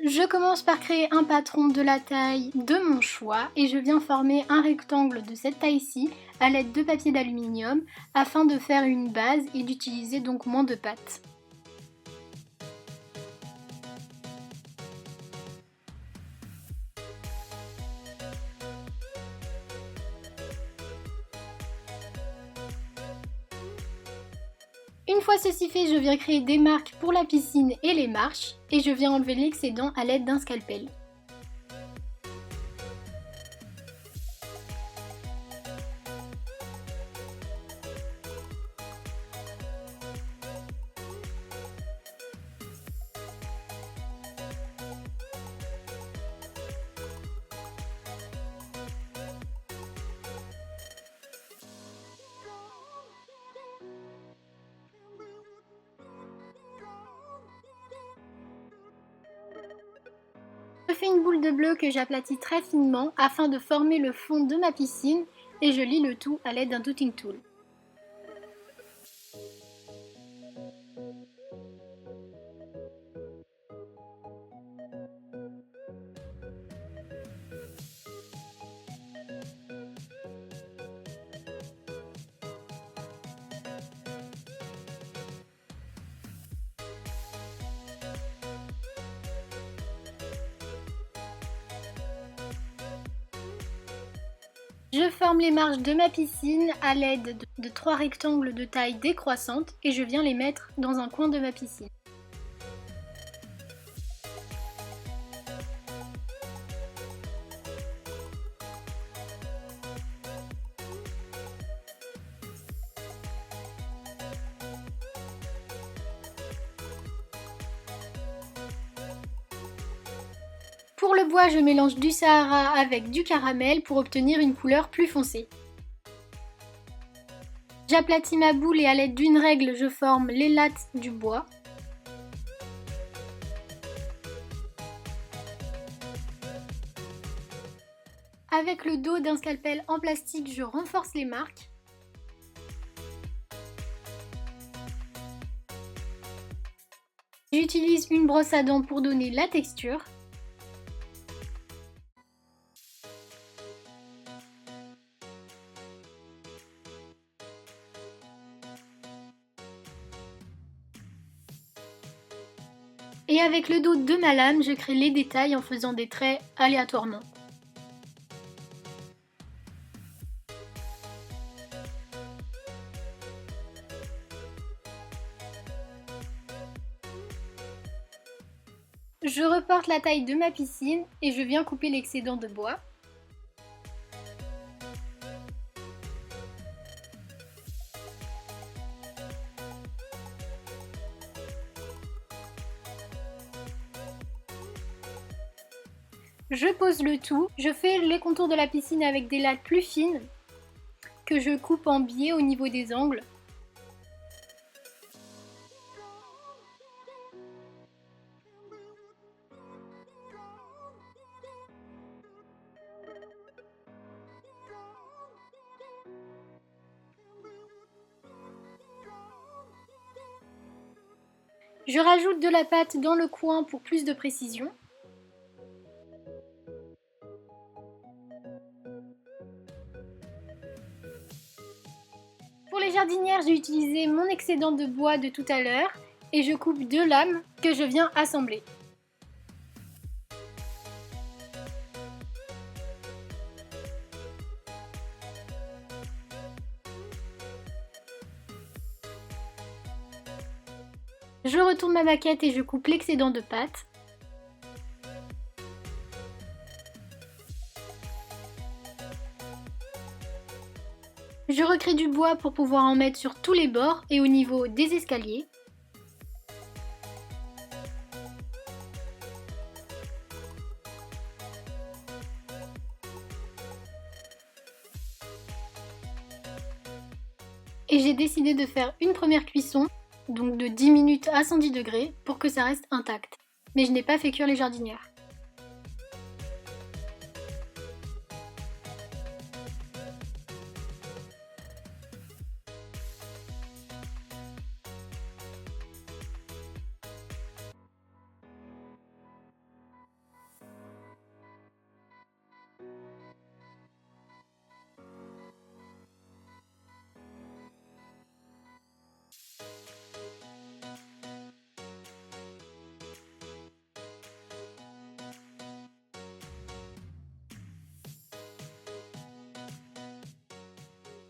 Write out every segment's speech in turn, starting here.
Je commence par créer un patron de la taille de mon choix et je viens former un rectangle de cette taille-ci à l'aide de papier d'aluminium afin de faire une base et d'utiliser donc moins de pâte. Une fois ceci fait, je viens créer des marques pour la piscine et les marches et je viens enlever l'excédent à l'aide d'un scalpel. Je fais une boule de bleu que j'aplatis très finement afin de former le fond de ma piscine et je lis le tout à l'aide d'un dotting tool. Je forme les marches de ma piscine à l'aide de 3 rectangles de taille décroissante et je viens les mettre dans un coin de ma piscine. Pour le bois, je mélange du Sahara avec du caramel pour obtenir une couleur plus foncée. J'aplatis ma boule et à l'aide d'une règle, je forme les lattes du bois. Avec le dos d'un scalpel en plastique, je renforce les marques. J'utilise une brosse à dents pour donner la texture. Et avec le dos de ma lame, je crée les détails en faisant des traits aléatoirement. Je reporte la taille de ma piscine et je viens couper l'excédent de bois. Je pose le tout, je fais les contours de la piscine avec des lattes plus fines que je coupe en biais au niveau des angles. Je rajoute de la pâte dans le coin pour plus de précision. Pour les jardinières, j'ai utilisé mon excédent de bois de tout à l'heure et je coupe 2 lames que je viens assembler. Je retourne ma maquette et je coupe l'excédent de pâte. Je recrée du bois pour pouvoir en mettre sur tous les bords et au niveau des escaliers. Et j'ai décidé de faire une première cuisson, donc de 10 minutes à 110 degrés pour que ça reste intact. Mais je n'ai pas fait cuire les jardinières.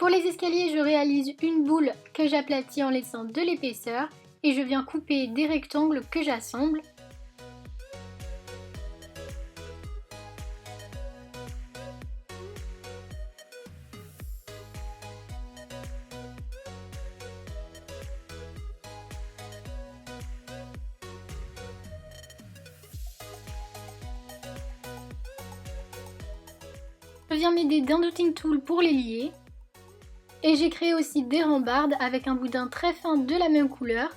Pour les escaliers, je réalise une boule que j'aplatis en laissant de l'épaisseur et je viens couper des rectangles que j'assemble. Je viens m'aider d'un douting tool pour les lier. Et j'ai créé aussi des rambardes avec un boudin très fin de la même couleur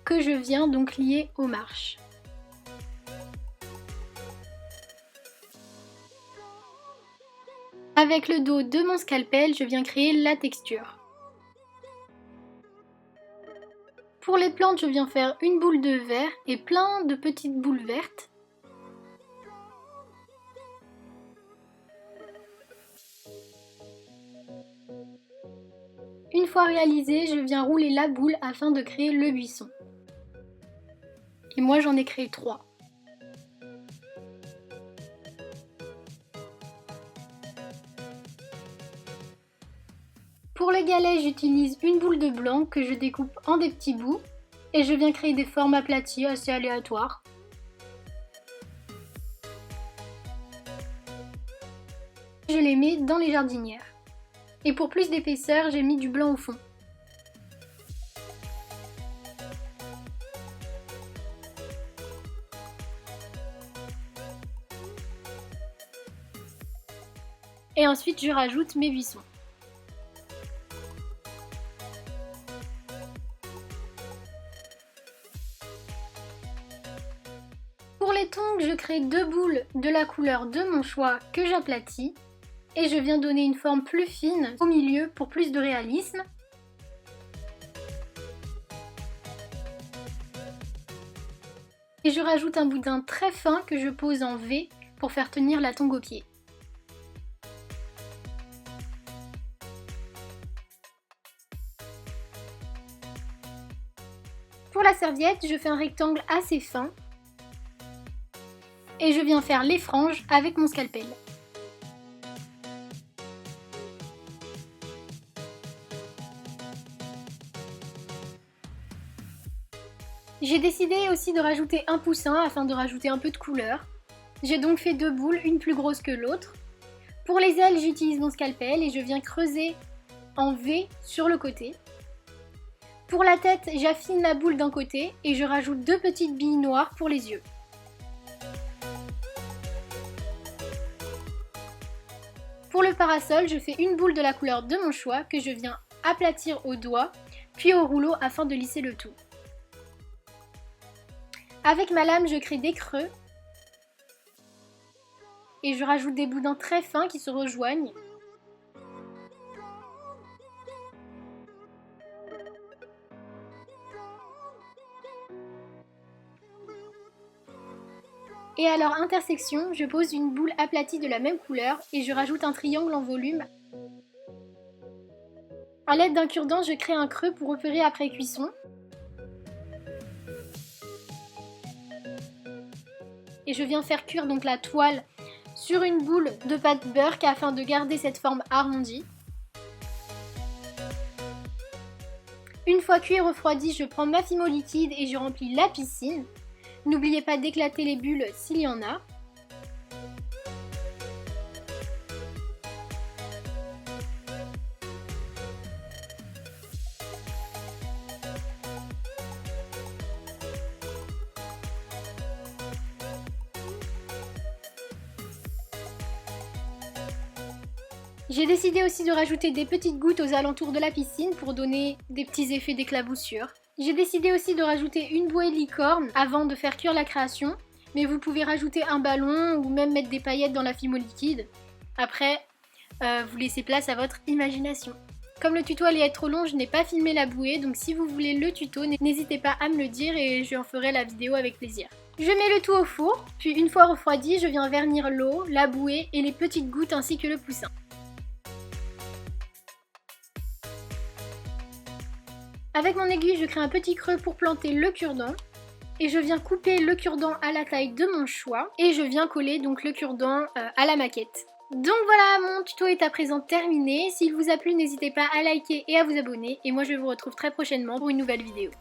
que je viens donc lier aux marches. Avec le dos de mon scalpel, je viens créer la texture. Pour les plantes, je viens faire une boule de verre et plein de petites boules vertes. Une fois réalisé, je viens rouler la boule afin de créer le buisson. Et moi j'en ai créé 3. Pour le galet, j'utilise une boule de blanc que je découpe en des petits bouts et je viens créer des formes aplaties assez aléatoires. Je les mets dans les jardinières. Et pour plus d'épaisseur, j'ai mis du blanc au fond. Et ensuite, je rajoute mes buissons. Pour les tongs, je crée 2 boules de la couleur de mon choix que j'aplatis. Et je viens donner une forme plus fine au milieu pour plus de réalisme. Et je rajoute un boudin très fin que je pose en V pour faire tenir la tongue au pied. Pour la serviette, je fais un rectangle assez fin. Et je viens faire les franges avec mon scalpel. J'ai décidé aussi de rajouter un poussin afin de rajouter un peu de couleur. J'ai donc fait 2 boules, une plus grosse que l'autre. Pour les ailes, j'utilise mon scalpel et je viens creuser en V sur le côté. Pour la tête, j'affine la boule d'un côté et je rajoute 2 petites billes noires pour les yeux. Pour le parasol, je fais une boule de la couleur de mon choix que je viens aplatir au doigt, puis au rouleau afin de lisser le tout. Avec ma lame, je crée des creux et je rajoute des boudins très fins qui se rejoignent. Et à leur intersection, je pose une boule aplatie de la même couleur et je rajoute un triangle en volume. A l'aide d'un cure-dent, je crée un creux pour opérer après cuisson. Et je viens faire cuire donc la toile sur une boule de pâte beurre afin de garder cette forme arrondie. Une fois cuit et refroidi, je prends ma fimo liquide et je remplis la piscine. N'oubliez pas d'éclater les bulles s'il y en a. J'ai décidé aussi de rajouter des petites gouttes aux alentours de la piscine pour donner des petits effets d'éclaboussure. J'ai décidé aussi de rajouter une bouée de licorne avant de faire cuire la création, mais vous pouvez rajouter un ballon ou même mettre des paillettes dans la fimo liquide. Après, vous laissez place à votre imagination. Comme le tuto allait être trop long, je n'ai pas filmé la bouée, donc si vous voulez le tuto, n'hésitez pas à me le dire et je en ferai la vidéo avec plaisir. Je mets le tout au four, puis une fois refroidi, je viens vernir l'eau, la bouée et les petites gouttes ainsi que le poussin. Avec mon aiguille, je crée un petit creux pour planter le cure-dent. Et je viens couper le cure-dent à la taille de mon choix. Et je viens coller donc le cure-dent à la maquette. Donc voilà, mon tuto est à présent terminé. S'il vous a plu, n'hésitez pas à liker et à vous abonner. Et moi je vous retrouve très prochainement pour une nouvelle vidéo.